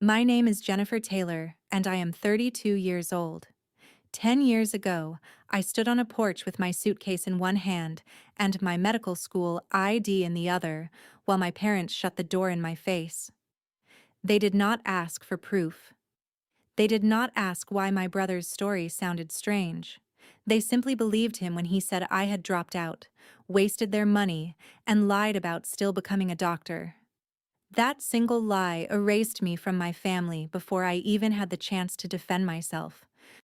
My name is Jennifer Taylor, and I am 32 years old. 10 years ago, I stood on a porch with my suitcase in one hand and my medical school ID in the other, while my parents shut the door in my face. They did not ask for proof. They did not ask why my brother's story sounded strange. They simply believed him when he said I had dropped out, wasted their money, and lied about still becoming a doctor. That single lie erased me from my family before I even had the chance to defend myself.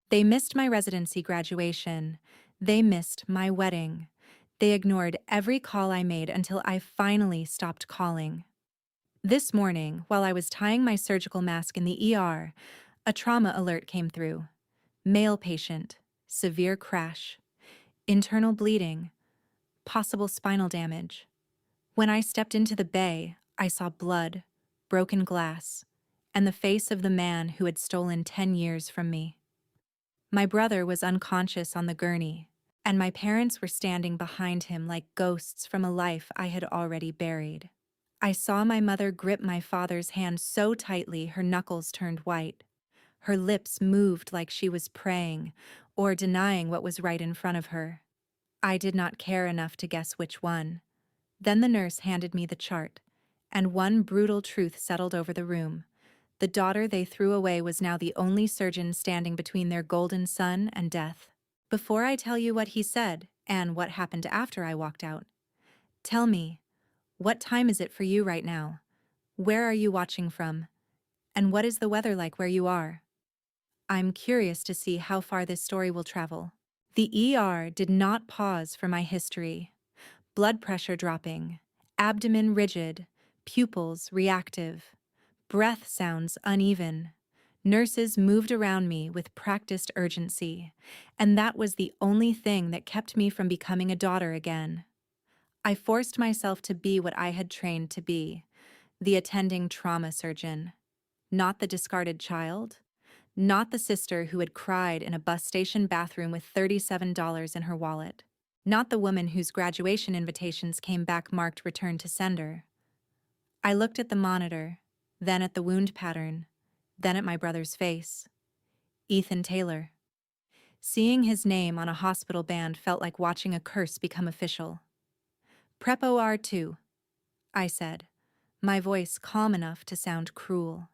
They missed my residency graduation. They missed my wedding. They ignored every call I made until I finally stopped calling. This morning, while I was tying my surgical mask in the ER, a trauma alert came through. Male patient, severe crash, internal bleeding, possible spinal damage. When I stepped into the bay, I saw blood, broken glass, and the face of the man who had stolen 10 years from me. My brother was unconscious on the gurney, and my parents were standing behind him like ghosts from a life I had already buried. I saw my mother grip my father's hand so tightly her knuckles turned white. Her lips moved like she was praying or denying what was right in front of her. I did not care enough to guess which one. Then the nurse handed me the chart, and one brutal truth settled over the room. The daughter they threw away was now the only surgeon standing between their golden son and death. Before I tell you what he said and what happened after I walked out, tell me, what time is it for you right now? Where are you watching from? And what is the weather like where you are? I'm curious to see how far this story will travel. The ER did not pause for my history. Blood pressure dropping, abdomen rigid, pupils reactive, breath sounds uneven. Nurses moved around me with practiced urgency, and that was the only thing that kept me from becoming a daughter again. I forced myself to be what I had trained to be, the attending trauma surgeon. Not the discarded child, not the sister who had cried in a bus station bathroom with $37 in her wallet. Not the woman whose graduation invitations came back marked return to sender. I looked at the monitor, then at the wound pattern, then at my brother's face. Ethan Taylor. Seeing his name on a hospital band felt like watching a curse become official. Prep OR2, I said, my voice calm enough to sound cruel.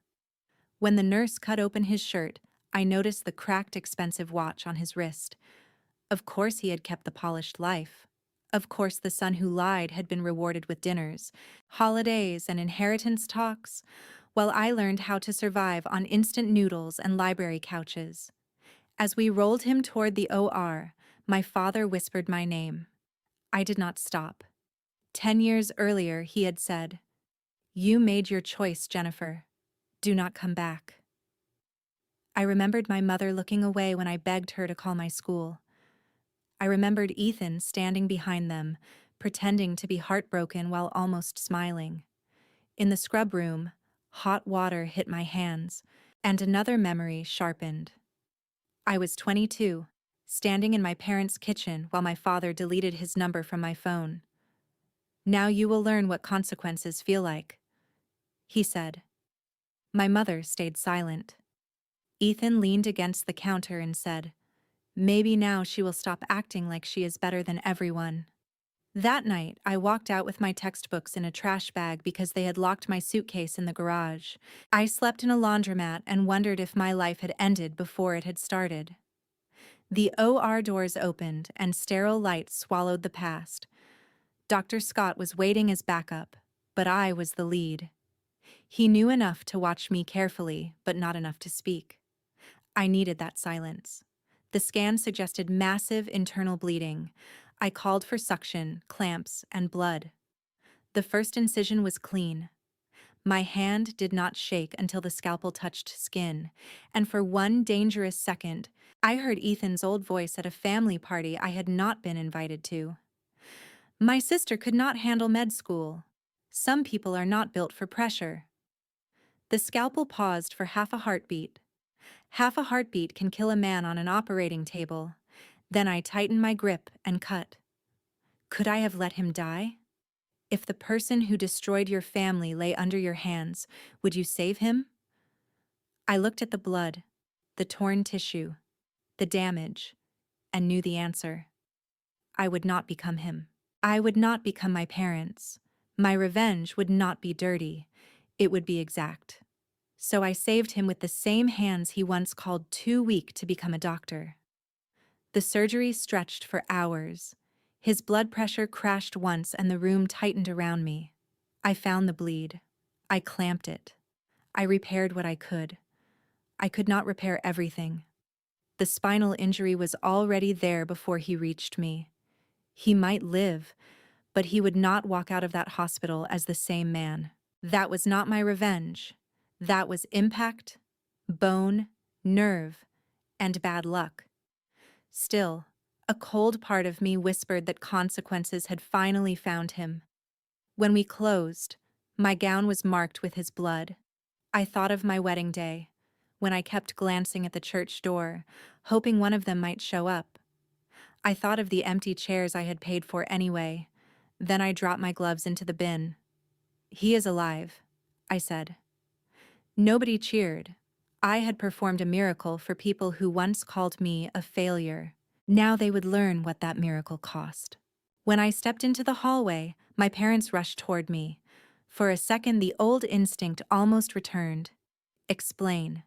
When the nurse cut open his shirt, I noticed the cracked, expensive watch on his wrist. Of course he had kept the polished life. Of course the son who lied had been rewarded with dinners, holidays, and inheritance talks, while I learned how to survive on instant noodles and library couches. As we rolled him toward the OR, my father whispered my name. I did not stop. 10 years earlier, he had said, "You made your choice, Jennifer. Do not come back." I remembered my mother looking away when I begged her to call my school. I remembered Ethan standing behind them, pretending to be heartbroken while almost smiling. In the scrub room, hot water hit my hands, and another memory sharpened. I was 22, standing in my parents' kitchen while my father deleted his number from my phone. "Now you will learn what consequences feel like," he said. My mother stayed silent. Ethan leaned against the counter and said, "Maybe now she will stop acting like she is better than everyone." That night, I walked out with my textbooks in a trash bag because they had locked my suitcase in the garage. I slept in a laundromat and wondered if my life had ended before it had started. The OR doors opened and sterile light swallowed the past. Dr. Scott was waiting as backup, but I was the lead. He knew enough to watch me carefully, but not enough to speak. I needed that silence. The scan suggested massive internal bleeding. I called for suction, clamps, and blood. The first incision was clean. My hand did not shake until the scalpel touched skin, and for one dangerous second, I heard Ethan's old voice at a family party I had not been invited to. "My sister could not handle med school. Some people are not built for pressure." The scalpel paused for half a heartbeat. Half a heartbeat can kill a man on an operating table. Then I tightened my grip and cut. Could I have let him die? If the person who destroyed your family lay under your hands, would you save him? I looked at the blood, the torn tissue, the damage, and knew the answer. I would not become him. I would not become my parents. My revenge would not be dirty. It would be exact. So I saved him with the same hands he once called too weak to become a doctor. The surgery stretched for hours. His blood pressure crashed once and the room tightened around me. I found the bleed. I clamped it. I repaired what I could. I could not repair everything. The spinal injury was already there before he reached me. He might live, but he would not walk out of that hospital as the same man. That was not my revenge. That was impact, bone, nerve, and bad luck. Still, a cold part of me whispered that consequences had finally found him. When we closed, my gown was marked with his blood. I thought of my wedding day, when I kept glancing at the church door, hoping one of them might show up. I thought of the empty chairs I had paid for anyway. Then I dropped my gloves into the bin. "He is alive," I said. Nobody cheered. I had performed a miracle for people who once called me a failure. Now they would learn what that miracle cost. When I stepped into the hallway, my parents rushed toward me. For a second, the old instinct almost returned. Explain,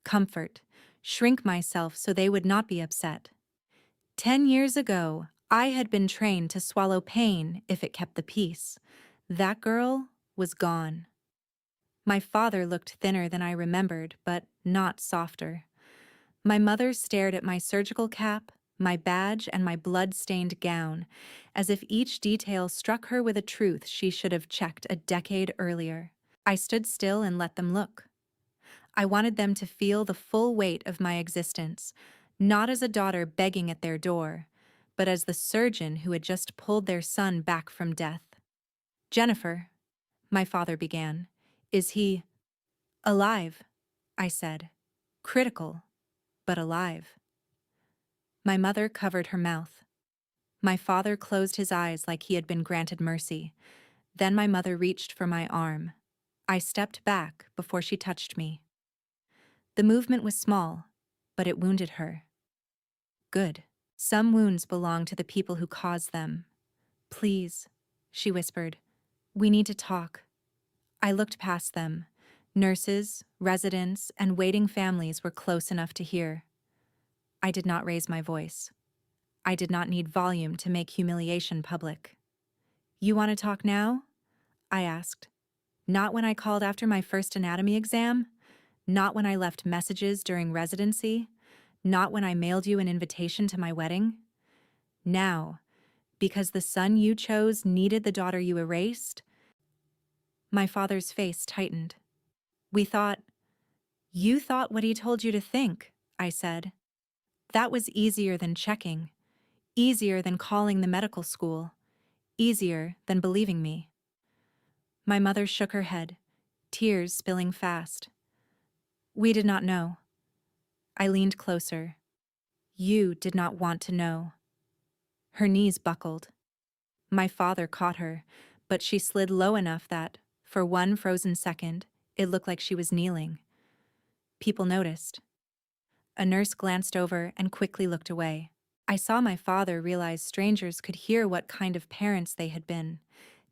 comfort, shrink myself so they would not be upset. 10 years ago, I had been trained to swallow pain if it kept the peace. That girl was gone. My father looked thinner than I remembered, but not softer. My mother stared at my surgical cap, my badge, and my blood-stained gown, as if each detail struck her with a truth she should have checked a decade earlier. I stood still and let them look. I wanted them to feel the full weight of my existence, not as a daughter begging at their door, but as the surgeon who had just pulled their son back from death. "Jennifer," my father began, "is he alive?" I said. "Critical, but alive." My mother covered her mouth. My father closed his eyes like he had been granted mercy. Then my mother reached for my arm. I stepped back before she touched me. The movement was small, but it wounded her. Good. Some wounds belong to the people who caused them. "Please," she whispered, "we need to talk." I looked past them. Nurses, residents, and waiting families were close enough to hear. I did not raise my voice. I did not need volume to make humiliation public. "You want to talk now?" I asked. Not when I called after my first anatomy exam, not when I left messages during residency, not when I mailed you an invitation to my wedding. Now, because the son you chose needed the daughter you erased. My father's face tightened. You thought what he told you to think," I said. "That was easier than checking, easier than calling the medical school, easier than believing me." My mother shook her head, tears spilling fast. "We did not know." I leaned closer. "You did not want to know." Her knees buckled. My father caught her, but she slid low enough that, for one frozen second, it looked like she was kneeling. People noticed. A nurse glanced over and quickly looked away. I saw my father realize strangers could hear what kind of parents they had been.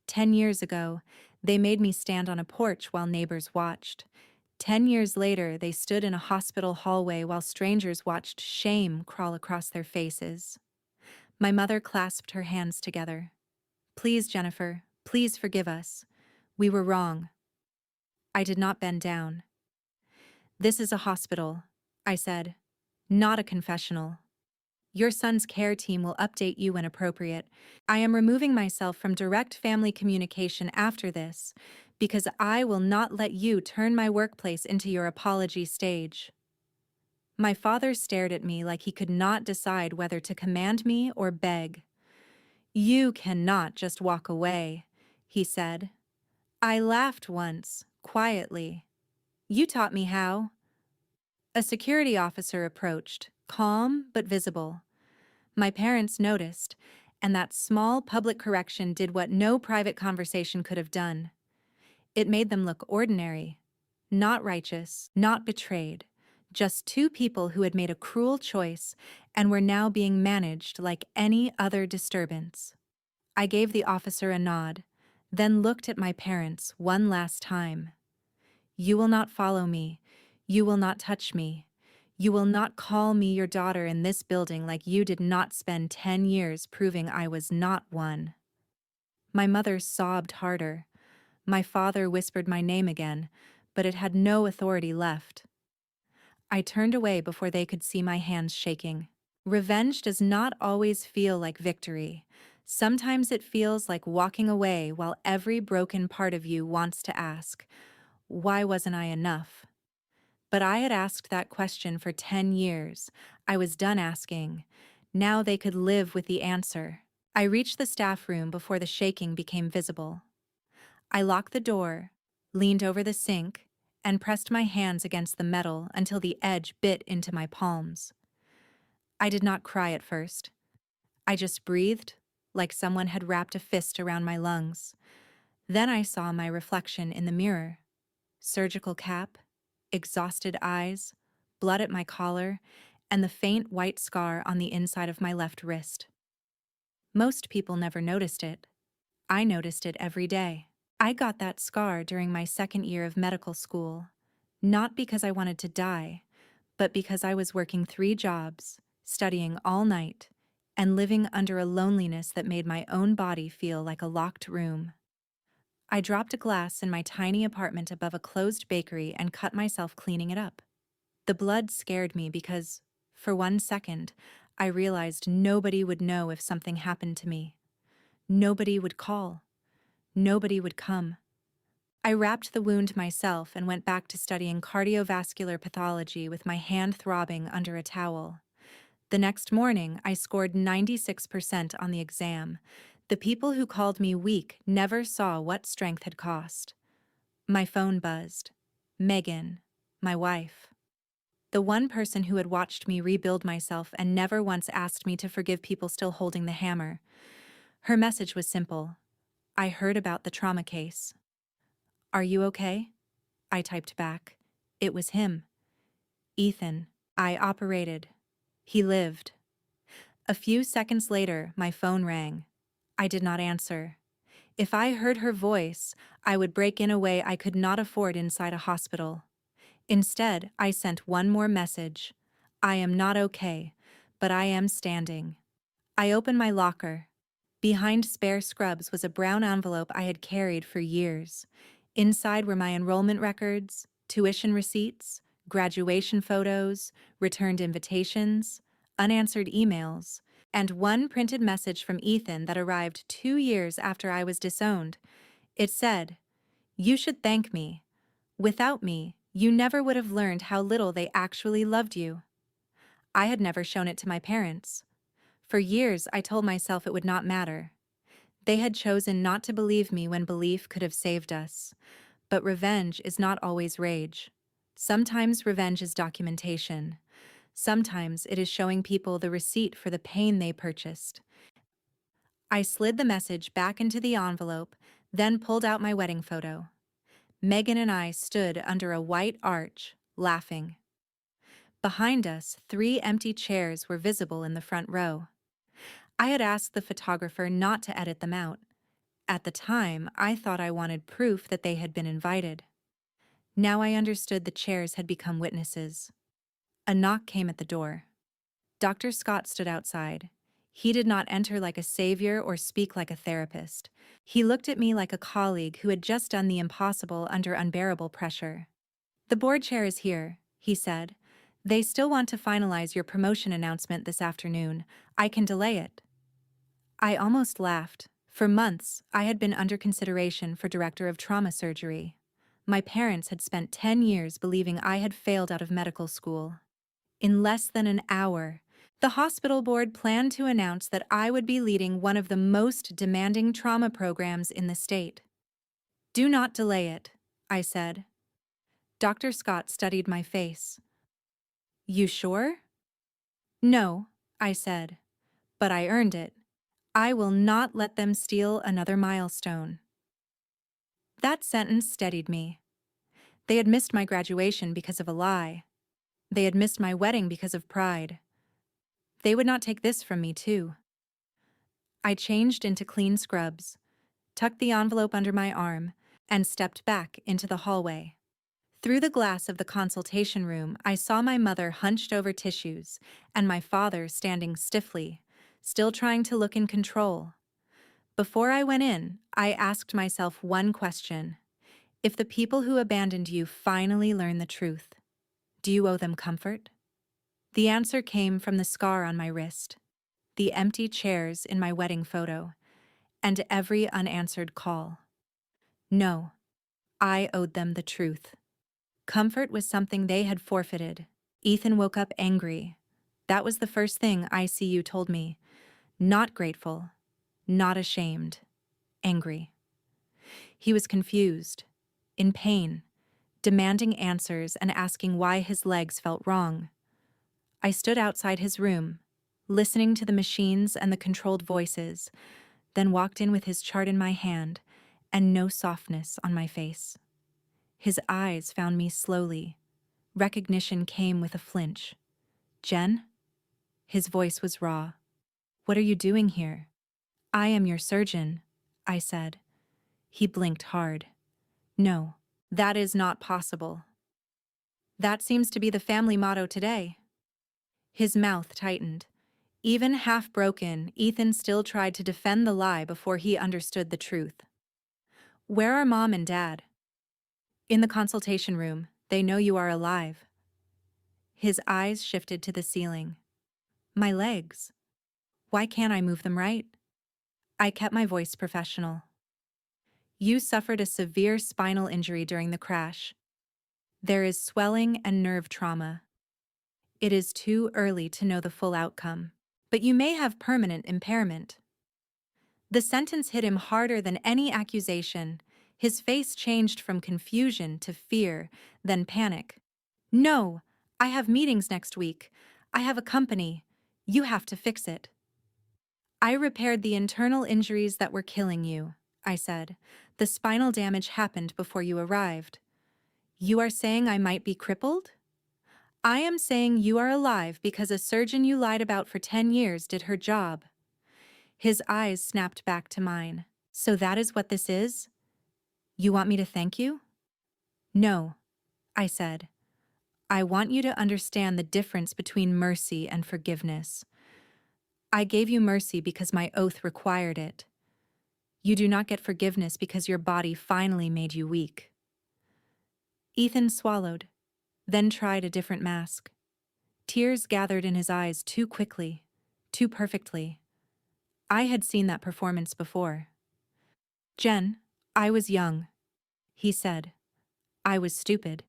10 years ago, they made me stand on a porch while neighbors watched. 10 years later, they stood in a hospital hallway while strangers watched shame crawl across their faces. My mother clasped her hands together. "Please, Jennifer, please forgive us. We were wrong." I did not bend down. "This is a hospital," I said, "not a confessional. Your son's care team will update you when appropriate. I am removing myself from direct family communication after this because I will not let you turn my workplace into your apology stage." My father stared at me like he could not decide whether to command me or beg. "You cannot just walk away," he said. I laughed once, quietly. "You taught me how." A security officer approached, calm but visible. My parents noticed, and that small public correction did what no private conversation could have done. It made them look ordinary, Not righteous, not betrayed. Just two people who had made a cruel choice and were now being managed like any other disturbance. I gave the officer a nod, then looked at my parents one last time. You will not follow me. You will not touch me. You will not call me your daughter in this building like you did not spend 10 years proving I was not one. My mother sobbed harder. My father whispered my name again, but it had no authority left. I turned away before they could see my hands shaking. Revenge does not always feel like victory. Sometimes it feels like walking away while every broken part of you wants to ask, why wasn't I enough? But I had asked that question for 10 years. I was done asking. Now they could live with the answer. I reached the staff room before the shaking became visible. I locked the door, leaned over the sink, and pressed my hands against the metal until the edge bit into my palms. I did not cry at first. I just breathed, like someone had wrapped a fist around my lungs. Then I saw my reflection in the mirror. Surgical cap, exhausted eyes, blood at my collar, and the faint white scar on the inside of my left wrist. Most people never noticed it. I noticed it every day. I got that scar during my second year of medical school, not because I wanted to die, but because I was working 3 jobs, studying all night, and living under a loneliness that made my own body feel like a locked room. I dropped a glass in my tiny apartment above a closed bakery and cut myself cleaning it up. The blood scared me because, for 1 second, I realized nobody would know if something happened to me. Nobody would call. Nobody would come. I wrapped the wound myself and went back to studying cardiovascular pathology with my hand throbbing under a towel. The next morning, I scored 96% on the exam. The people who called me weak never saw what strength had cost. My phone buzzed. Megan, my wife. The one person who had watched me rebuild myself and never once asked me to forgive people still holding the hammer. Her message was simple. I heard about the trauma case. Are you okay? I typed back. It was him. Ethan. I operated. He lived. A few seconds later, my phone rang. I did not answer. If I heard her voice, I would break in a way I could not afford inside a hospital. Instead, I sent one more message. I am not okay, but I am standing. I opened my locker. Behind spare scrubs was a brown envelope I had carried for years. Inside were my enrollment records, tuition receipts, graduation photos, returned invitations, unanswered emails, and one printed message from Ethan that arrived 2 years after I was disowned. It said, "You should thank me. Without me, you never would have learned how little they actually loved you." I had never shown it to my parents. For years, I told myself it would not matter. They had chosen not to believe me when belief could have saved us. But revenge is not always rage. Sometimes revenge is documentation. Sometimes it is showing people the receipt for the pain they purchased. I slid the message back into the envelope, then pulled out my wedding photo. Megan and I stood under a white arch, laughing. Behind us, 3 empty chairs were visible in the front row. I had asked the photographer not to edit them out. At the time, I thought I wanted proof that they had been invited. Now I understood the chairs had become witnesses. A knock came at the door. Dr. Scott stood outside. He did not enter like a savior or speak like a therapist. He looked at me like a colleague who had just done the impossible under unbearable pressure. "The board chair is here," he said. "They still want to finalize your promotion announcement this afternoon. I can delay it." I almost laughed. For months, I had been under consideration for director of trauma surgery. My parents had spent 10 years believing I had failed out of medical school. In less than an hour, the hospital board planned to announce that I would be leading one of the most demanding trauma programs in the state. "Do not delay it," I said. Dr. Scott studied my face. "You sure?" "No," I said, "but I earned it. I will not let them steal another milestone." That sentence steadied me. They had missed my graduation because of a lie. They had missed my wedding because of pride. They would not take this from me, too. I changed into clean scrubs, tucked the envelope under my arm, and stepped back into the hallway. Through the glass of the consultation room, I saw my mother hunched over tissues and my father standing stiffly, still trying to look in control. Before I went in, I asked myself one question. If the people who abandoned you finally learn the truth, do you owe them comfort? The answer came from the scar on my wrist, the empty chairs in my wedding photo, and every unanswered call. No, I owed them the truth. Comfort was something they had forfeited. Ethan woke up angry. That was the first thing ICU told me. Not grateful, not ashamed, angry. He was confused, in pain, demanding answers and asking why his legs felt wrong. I stood outside his room, listening to the machines and the controlled voices, then walked in with his chart in my hand and no softness on my face. His eyes found me slowly. Recognition came with a flinch. "Jen?" His voice was raw. "What are you doing here?" "I am your surgeon," I said. He blinked hard. "No, that is not possible." "That seems to be the family motto today." His mouth tightened. Even half broken, Ethan still tried to defend the lie before he understood the truth. "Where are Mom and Dad?" "In the consultation room. They know you are alive." His eyes shifted to the ceiling. "My legs. Why can't I move them right?" I kept my voice professional. "You suffered a severe spinal injury during the crash. There is swelling and nerve trauma. It is too early to know the full outcome, but you may have permanent impairment." The sentence hit him harder than any accusation. His face changed from confusion to fear, then panic. "No, I have meetings next week. I have a company. You have to fix it." "I repaired the internal injuries that were killing you," I said. "The spinal damage happened before you arrived." "You are saying I might be crippled?" "I am saying you are alive because a surgeon you lied about for 10 years did her job." His eyes snapped back to mine. "So that is what this is? You want me to thank you?" "No," I said. "I want you to understand the difference between mercy and forgiveness. I gave you mercy because my oath required it. You do not get forgiveness because your body finally made you weak." Ethan swallowed, then tried a different mask. Tears gathered in his eyes too quickly, too perfectly. I had seen that performance before. "Jen, I was young," he said. "I was stupid.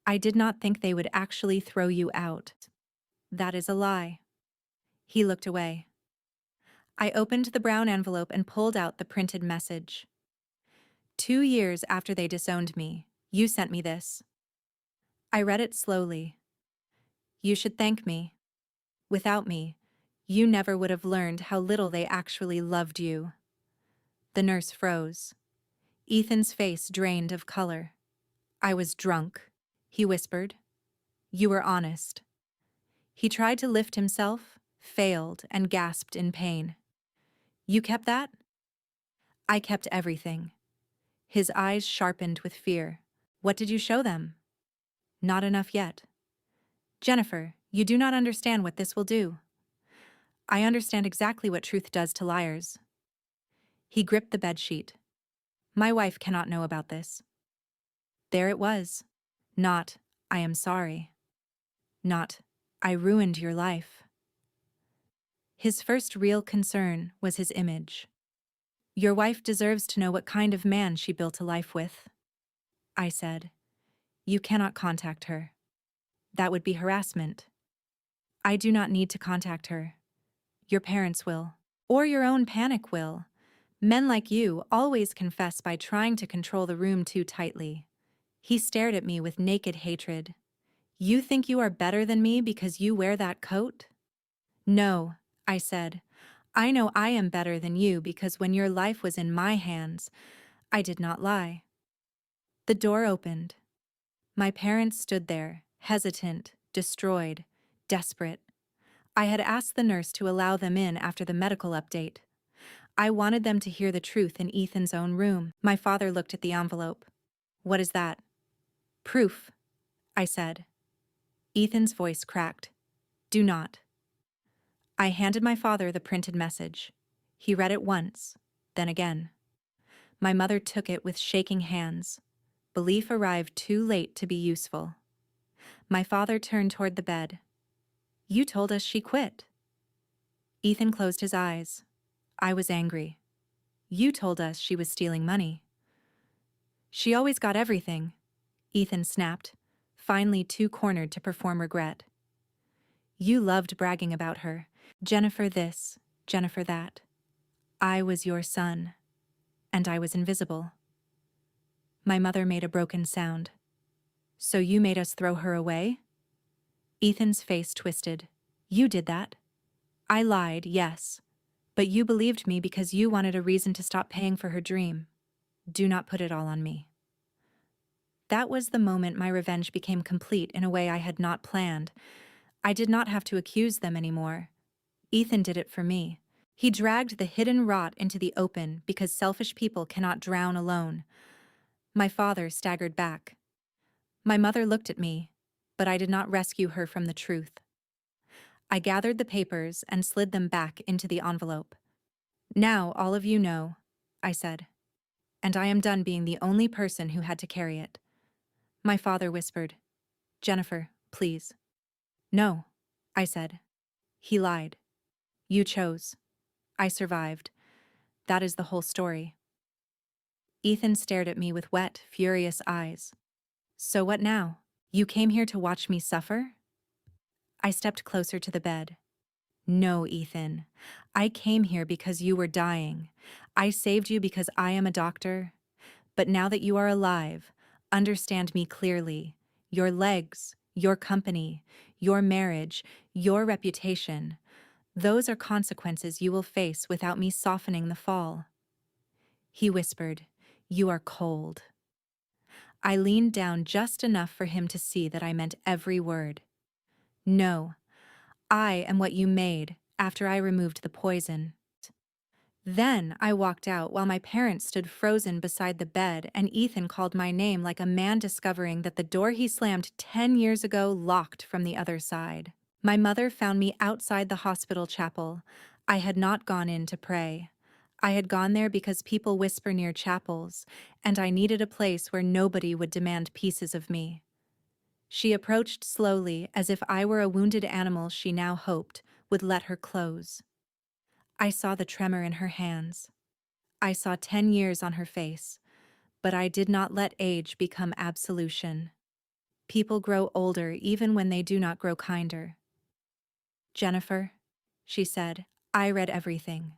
I did not think they would actually throw you out." "That is a lie." He looked away. I opened the brown envelope and pulled out the printed message. "2 years after they disowned me, you sent me this." I read it slowly. "You should thank me. Without me, you never would have learned how little they actually loved you." The nurse froze. Ethan's face drained of color. "I was drunk," he whispered. "You were honest." He tried to lift himself, failed, and gasped in pain. "You kept that?" "I kept everything." His eyes sharpened with fear. "What did you show them?" "Not enough yet." "Jennifer, you do not understand what this will do." "I understand exactly what truth does to liars." He gripped the bedsheet. "My wife cannot know about this." There it was. Not, "I am sorry." Not, "I ruined your life." His first real concern was his image. "Your wife deserves to know what kind of man she built a life with." I said. "You cannot contact her. That would be harassment." "I do not need to contact her. Your parents will. Or your own panic will. Men like you always confess by trying to control the room too tightly." He stared at me with naked hatred. "You think you are better than me because you wear that coat?" "No," I said. "I know I am better than you because when your life was in my hands, I did not lie." The door opened. My parents stood there, hesitant, destroyed, desperate. I had asked the nurse to allow them in after the medical update. I wanted them to hear the truth in Ethan's own room. My father looked at the envelope. "What is that?" "Proof," I said. Ethan's voice cracked. "Do not." I handed my father the printed message. He read it once, then again. My mother took it with shaking hands. Belief arrived too late to be useful. My father turned toward the bed. "You told us she quit." Ethan closed his eyes. I was angry. "You told us she was stealing money." "She always got everything," Ethan snapped, finally too cornered to perform regret. "You loved bragging about her. Jennifer this, Jennifer that. I was your son, and I was invisible." My mother made a broken sound. "So you made us throw her away?" Ethan's face twisted. "You did that." "I lied, yes. But you believed me because you wanted a reason to stop paying for her dream. Do not put it all on me." That was the moment my revenge became complete in a way I had not planned. I did not have to accuse them anymore. Ethan did it for me. He dragged the hidden rot into the open because selfish people cannot drown alone. My father staggered back. My mother looked at me, but I did not rescue her from the truth. I gathered the papers and slid them back into the envelope. "Now all of you know," I said. "And I am done being the only person who had to carry it." My father whispered, "Jennifer, please." "No," I said. He lied. "You chose. I survived. That is the whole story." Ethan stared at me with wet, furious eyes. "So what now? You came here to watch me suffer?" I stepped closer to the bed. "No, Ethan. I came here because you were dying. I saved you because I am a doctor. But now that you are alive, understand me clearly. Your legs, your company, your marriage, your reputation, those are consequences you will face without me softening the fall." He whispered, "You are cold." I leaned down just enough for him to see that I meant every word. "No, I am what you made after I removed the poison." Then I walked out while my parents stood frozen beside the bed and Ethan called my name like a man discovering that the door he slammed 10 years ago locked from the other side. My mother found me outside the hospital chapel. I had not gone in to pray. I had gone there because people whisper near chapels, and I needed a place where nobody would demand pieces of me. She approached slowly as if I were a wounded animal she now hoped would let her close. I saw the tremor in her hands. I saw 10 years on her face, but I did not let age become absolution. People grow older even when they do not grow kinder. "Jennifer," she said, "I read everything."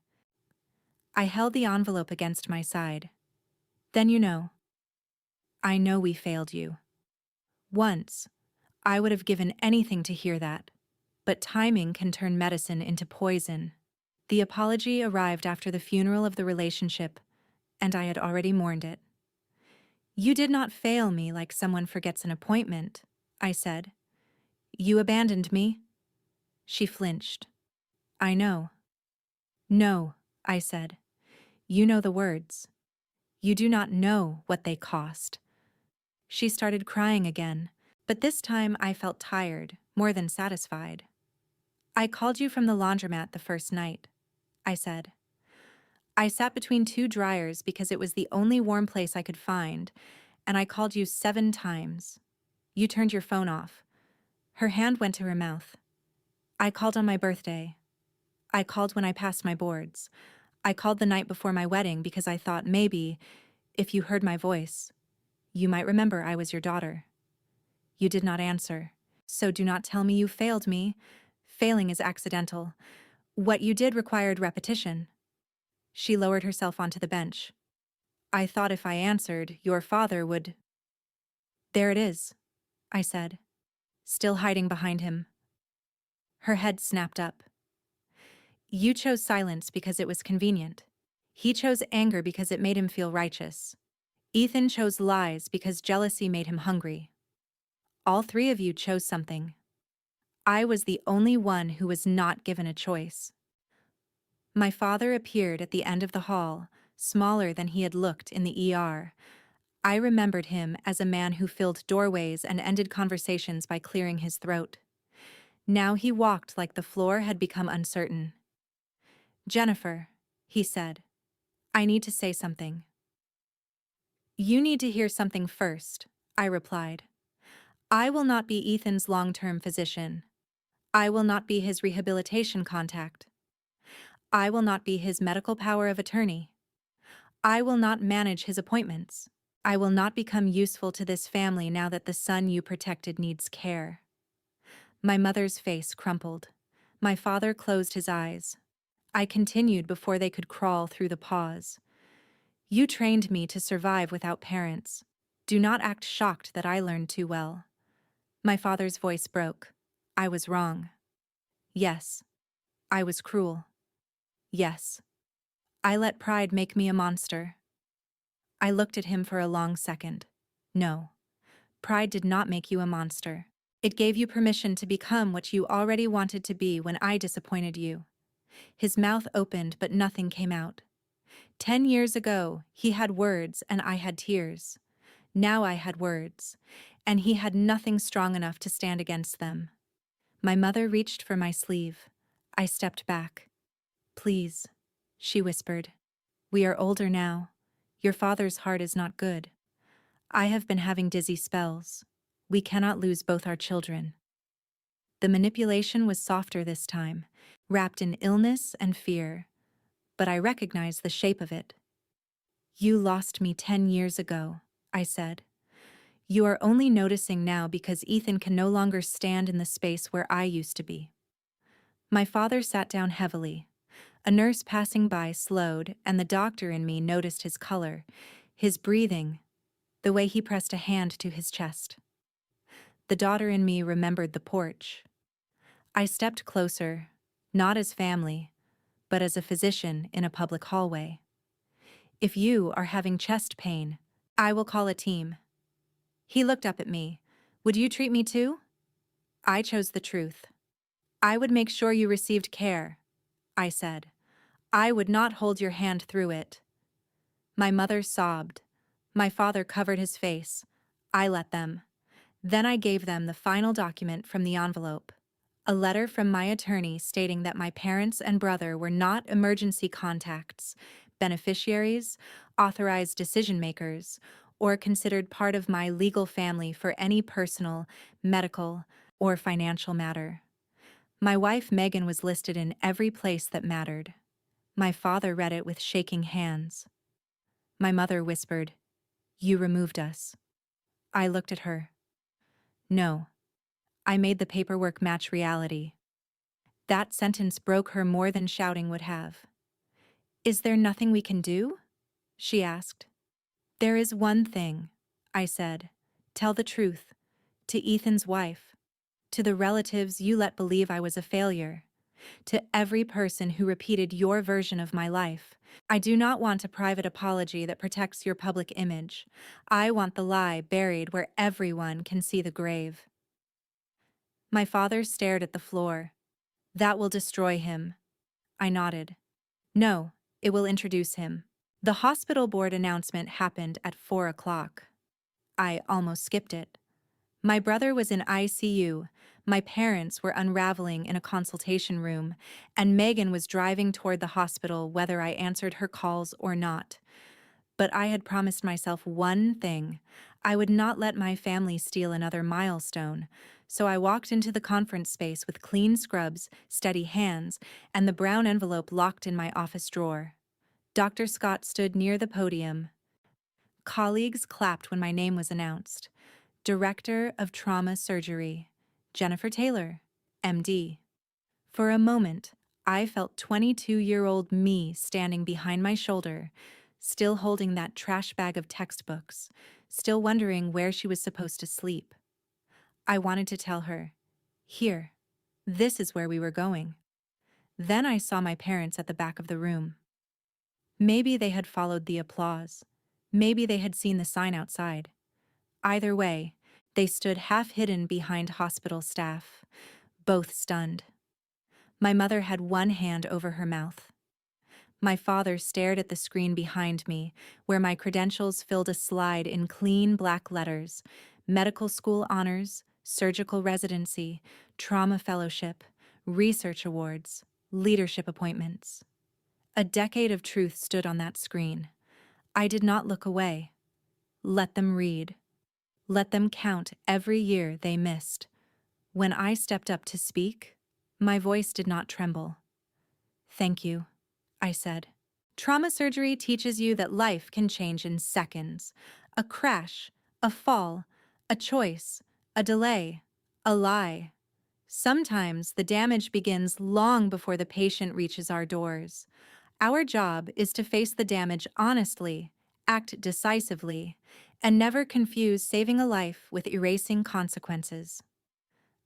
I held the envelope against my side. "Then you know." "I know we failed you." Once, I would have given anything to hear that, but timing can turn medicine into poison. The apology arrived after the funeral of the relationship, and I had already mourned it. "You did not fail me like someone forgets an appointment," I said. "You abandoned me." She flinched. "I know." "No," I said. "You know the words. You do not know what they cost." She started crying again, but this time I felt tired, more than satisfied. "I called you from the laundromat the first night," I said. "I sat between two dryers because it was the only warm place I could find, and I called you 7 times. You turned your phone off." Her hand went to her mouth. "I called on my birthday. I called when I passed my boards. I called the night before my wedding because I thought maybe, if you heard my voice, you might remember I was your daughter. You did not answer, so do not tell me you failed me. Failing is accidental. What you did required repetition." She lowered herself onto the bench. "I thought if I answered, your father would—" "There it is," I said, still hiding behind him. Her head snapped up. "You chose silence because it was convenient. He chose anger because it made him feel righteous. Ethan chose lies because jealousy made him hungry. All three of you chose something. I was the only one who was not given a choice. My father appeared at the end of the hall, smaller than he had looked in the ER. I remembered him as a man who filled doorways and ended conversations by clearing his throat. Now he walked like the floor had become uncertain. "Jennifer," he said, "I need to say something." "You need to hear something first," I replied. "I will not be Ethan's long-term physician. I will not be his rehabilitation contact. I will not be his medical power of attorney. I will not manage his appointments. I will not become useful to this family now that the son you protected needs care." My mother's face crumpled. My father closed his eyes. I continued before they could crawl through the pause. "You trained me to survive without parents. Do not act shocked that I learned too well." My father's voice broke. "I was wrong. Yes. I was cruel. Yes. I let pride make me a monster." I looked at him for a long second. "No. Pride did not make you a monster. It gave you permission to become what you already wanted to be when I disappointed you." His mouth opened, but nothing came out. 10 years ago, he had words and I had tears. Now I had words, and he had nothing strong enough to stand against them. My mother reached for my sleeve. I stepped back. "Please," she whispered. "We are older now. Your father's heart is not good. I have been having dizzy spells. We cannot lose both our children." The manipulation was softer this time, wrapped in illness and fear, but I recognized the shape of it. "You lost me 10 years ago," I said. "You are only noticing now because Ethan can no longer stand in the space where I used to be." My father sat down heavily. A nurse passing by slowed, and the doctor in me noticed his color, his breathing, the way he pressed a hand to his chest. The daughter in me remembered the porch. I stepped closer, not as family, but as a physician in a public hallway. "If you are having chest pain, I will call a team." He looked up at me. "Would you treat me too?" I chose the truth. "I would make sure you received care," I said. "I would not hold your hand through it." My mother sobbed. My father covered his face. I let them. Then I gave them the final document from the envelope. A letter from my attorney stating that my parents and brother were not emergency contacts, beneficiaries, authorized decision-makers, or considered part of my legal family for any personal, medical, or financial matter. My wife Megan was listed in every place that mattered. My father read it with shaking hands. My mother whispered, "You removed us." I looked at her. "No. I made the paperwork match reality." That sentence broke her more than shouting would have. "Is there nothing we can do?" she asked. "There is one thing," I said. "Tell the truth. To Ethan's wife. To the relatives you let believe I was a failure. To every person who repeated your version of my life. I do not want a private apology that protects your public image. I want the lie buried where everyone can see the grave." My father stared at the floor. "That will destroy him." I nodded. "No, it will introduce him." The hospital board announcement happened at 4 o'clock. I almost skipped it. My brother was in ICU, my parents were unraveling in a consultation room, and Megan was driving toward the hospital whether I answered her calls or not. But I had promised myself one thing. I would not let my family steal another milestone. So I walked into the conference space with clean scrubs, steady hands, and the brown envelope locked in my office drawer. Dr. Scott stood near the podium. Colleagues clapped when my name was announced. Director of Trauma Surgery, Jennifer Taylor, MD. For a moment, I felt 22-year-old me standing behind my shoulder, still holding that trash bag of textbooks, still wondering where she was supposed to sleep. I wanted to tell her, "Here, this is where we were going." Then I saw my parents at the back of the room. Maybe they had followed the applause. Maybe they had seen the sign outside. Either way, They stood half hidden behind hospital staff, both stunned. My mother had one hand over her mouth. My father stared at the screen behind me, where my credentials filled a slide in clean black letters: medical school honors, surgical residency, trauma fellowship, research awards, leadership appointments. A decade of truth stood on that screen. I did not look away. Let them read. Let them count every year they missed. When I stepped up to speak, my voice did not tremble. "Thank you," I said. Trauma surgery teaches you that life can change in seconds. A crash, a fall, a choice, a delay, a lie. Sometimes the damage begins long before the patient reaches our doors. Our job is to face the damage honestly, act decisively, and never confuse saving a life with erasing consequences.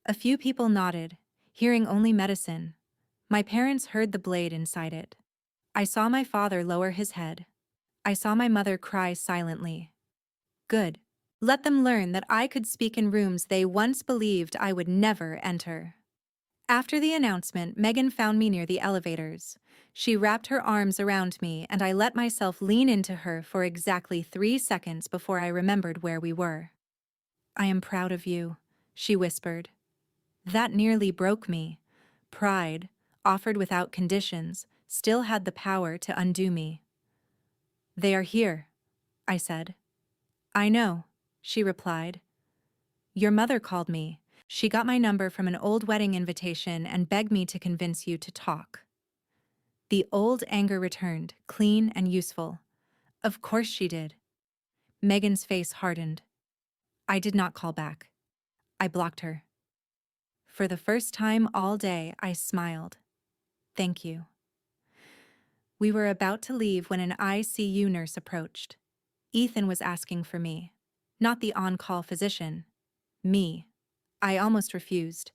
A few people nodded, hearing only medicine. My parents heard the blade inside it. I saw my father lower his head. I saw my mother cry silently. Good. Let them learn that I could speak in rooms they once believed I would never enter. After the announcement, Megan found me near the elevators. She wrapped her arms around me, and I let myself lean into her for exactly 3 seconds before I remembered where we were. "I am proud of you," she whispered. That nearly broke me. Pride, offered without conditions, still had the power to undo me. "They are here," I said. "I know," she replied. "Your mother called me. She got my number from an old wedding invitation and begged me to convince you to talk." The old anger returned, clean and useful. Of course she did. Megan's face hardened. I did not call back. I blocked her. For the first time all day, I smiled. "Thank you." We were about to leave when an ICU nurse approached. Ethan was asking for me. Not the on-call physician. Me. I almost refused.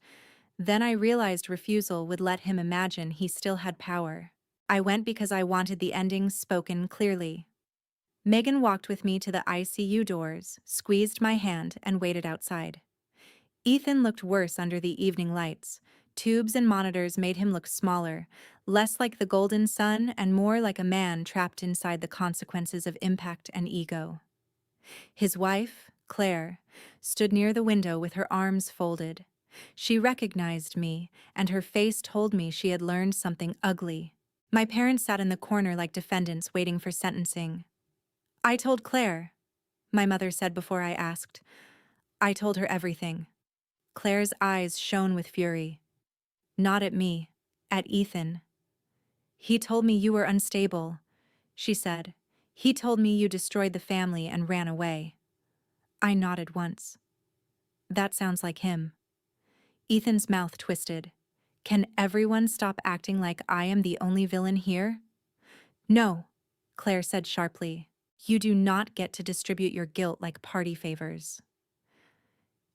Then I realized refusal would let him imagine he still had power. I went because I wanted the ending spoken clearly. Megan walked with me to the ICU doors, squeezed my hand, and waited outside. Ethan looked worse under the evening lights. Tubes and monitors made him look smaller, less like the golden sun and more like a man trapped inside the consequences of impact and ego. His wife, Claire, stood near the window with her arms folded. She recognized me, and her face told me she had learned something ugly. My parents sat in the corner like defendants waiting for sentencing. "I told Claire," my mother said before I asked. "I told her everything." Claire's eyes shone with fury. "Not at me, at Ethan." "He told me you were unstable," she said. "He told me you destroyed the family and ran away." I nodded once. That sounds like him. Ethan's mouth twisted. "Can everyone stop acting like I am the only villain here?" "No," Claire said sharply. "You do not get to distribute your guilt like party favors."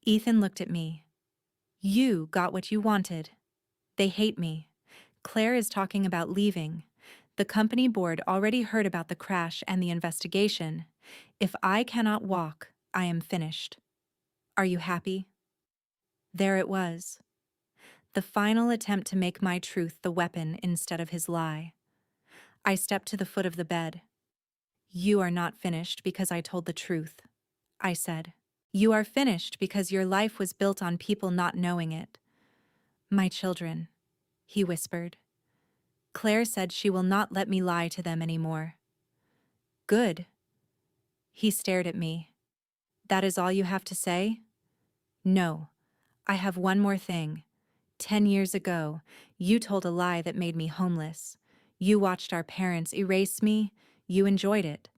Ethan looked at me. "You got what you wanted. They hate me. Claire is talking about leaving. The company board already heard about the crash and the investigation. If I cannot walk, I am finished. Are you happy?" There it was. The final attempt to make my truth the weapon instead of his lie. I stepped to the foot of the bed. "You are not finished because I told the truth," I said. "You are finished because your life was built on people not knowing it." "My children," he whispered. "Claire said she will not let me lie to them anymore." "Good." He stared at me. "That is all you have to say?" "No. I have one more thing. 10 years ago, you told a lie that made me homeless. You watched our parents erase me. You enjoyed it.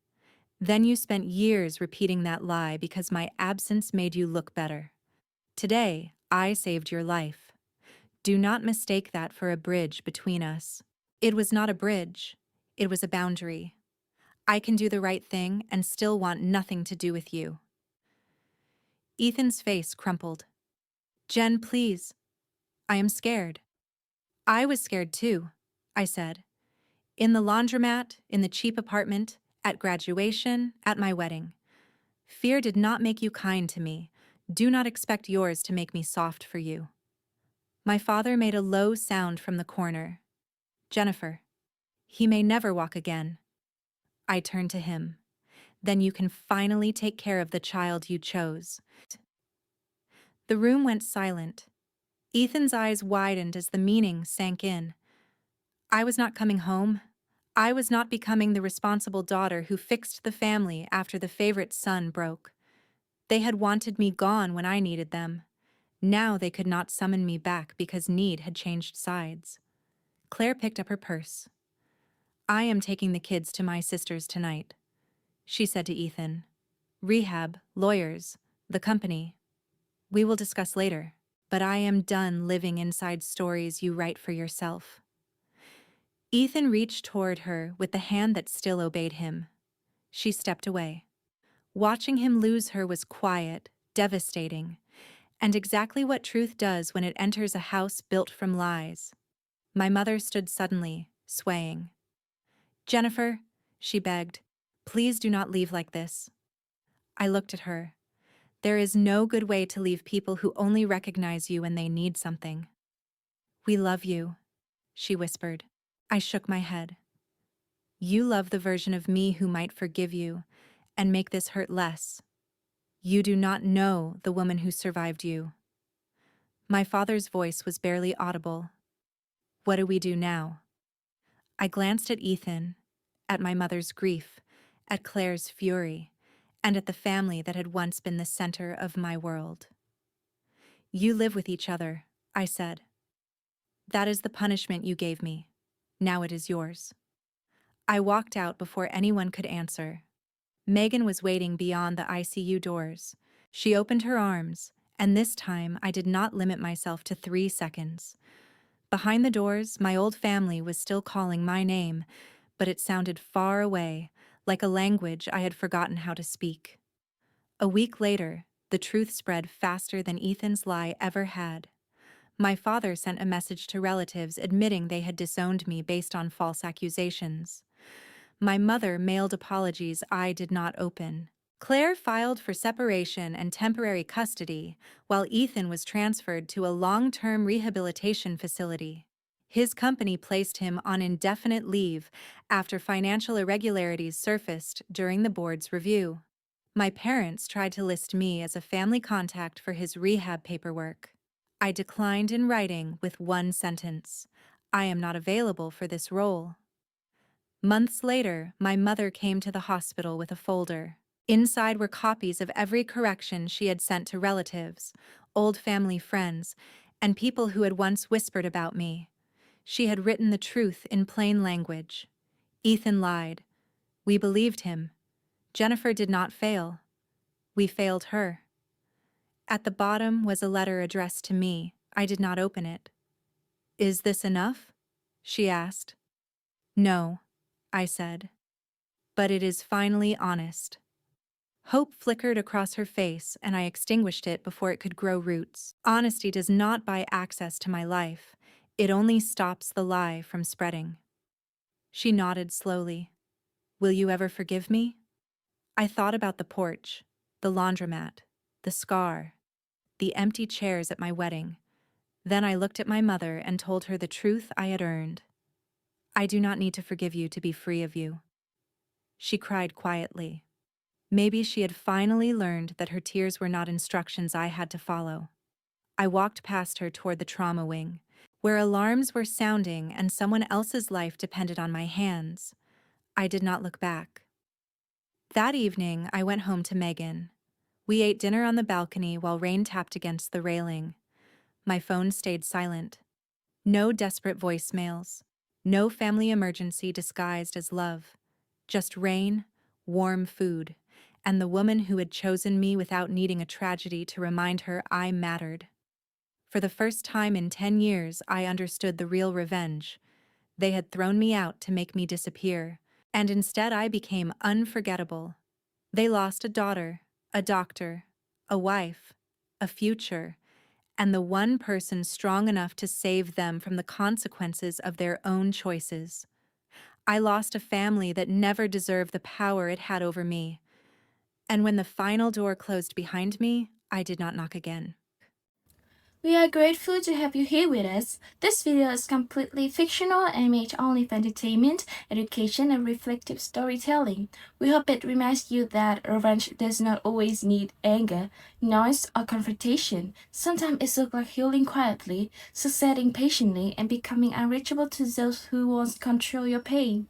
Then you spent years repeating that lie because my absence made you look better. Today, I saved your life. Do not mistake that for a bridge between us. It was not a bridge. It was a boundary. I can do the right thing and still want nothing to do with you." Ethan's face crumpled. "Jen, please. I am scared." "I was scared too," I said. "In the laundromat, in the cheap apartment, at graduation, at my wedding. Fear did not make you kind to me, Do not expect yours to make me soft for you. My father made a low sound from the corner. Jennifer. He may never walk again. I turned to him. Then you can finally take care of the child you chose. The room went silent. Ethan's eyes widened as the meaning sank in. I was not coming home. I was not becoming the responsible daughter who fixed the family after the favorite son broke. They had wanted me gone when I needed them. Now they could not summon me back because need had changed sides. Claire picked up her purse. I am taking the kids to my sister's tonight, she said to Ethan. Rehab, lawyers, the company. We will discuss later, but I am done living inside stories you write for yourself. Ethan reached toward her with the hand that still obeyed him. She stepped away. Watching him lose her was quiet, devastating, and exactly what truth does when it enters a house built from lies. My mother stood suddenly, swaying. Jennifer, she begged, please do not leave like this. I looked at her. There is no good way to leave people who only recognize you when they need something. We love you, she whispered. I shook my head. You love the version of me who might forgive you and make this hurt less. You do not know the woman who survived you. My father's voice was barely audible. What do we do now? I glanced at Ethan, at my mother's grief, at Claire's fury, and at the family that had once been the center of my world. You live with each other, I said. That is the punishment you gave me. Now it is yours. I walked out before anyone could answer. Megan was waiting beyond the ICU doors. She opened her arms, and this time I did not limit myself to 3 seconds. Behind the doors, my old family was still calling my name, but it sounded far away, like a language I had forgotten how to speak. A week later, the truth spread faster than Ethan's lie ever had. My father sent a message to relatives admitting they had disowned me based on false accusations. My mother mailed apologies I did not open. Claire filed for separation and temporary custody, while Ethan was transferred to a long-term rehabilitation facility. His company placed him on indefinite leave after financial irregularities surfaced during the board's review. My parents tried to list me as a family contact for his rehab paperwork. I declined in writing with one sentence: I am not available for this role. Months later, my mother came to the hospital with a folder. Inside were copies of every correction she had sent to relatives, old family friends, and people who had once whispered about me. She had written the truth in plain language. Ethan lied. We believed him. Jennifer did not fail. We failed her. At the bottom was a letter addressed to me. I did not open it. Is this enough? She asked. No, I said. But it is finally honest. Hope flickered across her face, and I extinguished it before it could grow roots. Honesty does not buy access to my life. It only stops the lie from spreading. She nodded slowly. Will you ever forgive me? I thought about the porch, the laundromat, the scar, the empty chairs at my wedding. Then I looked at my mother and told her the truth I had earned. I do not need to forgive you to be free of you. She cried quietly. Maybe she had finally learned that her tears were not instructions I had to follow. I walked past her toward the trauma wing, where alarms were sounding and someone else's life depended on my hands. I did not look back. That evening, I went home to Megan. We ate dinner on the balcony while rain tapped against the railing. My phone stayed silent. No desperate voicemails. No family emergency disguised as love. Just rain, warm food, and the woman who had chosen me without needing a tragedy to remind her I mattered. For the first time in 10 years, I understood the real revenge. They had thrown me out to make me disappear, and instead I became unforgettable. They lost a daughter, a doctor, a wife, a future, and the one person strong enough to save them from the consequences of their own choices. I lost a family that never deserved the power it had over me. And when the final door closed behind me, I did not knock again. We are grateful to have you here with us. This video is completely fictional and made only for entertainment, education, and reflective storytelling. We hope it reminds you that revenge does not always need anger, noise, or confrontation. Sometimes it looks like healing quietly, succeeding patiently, and becoming unreachable to those who once control your pain.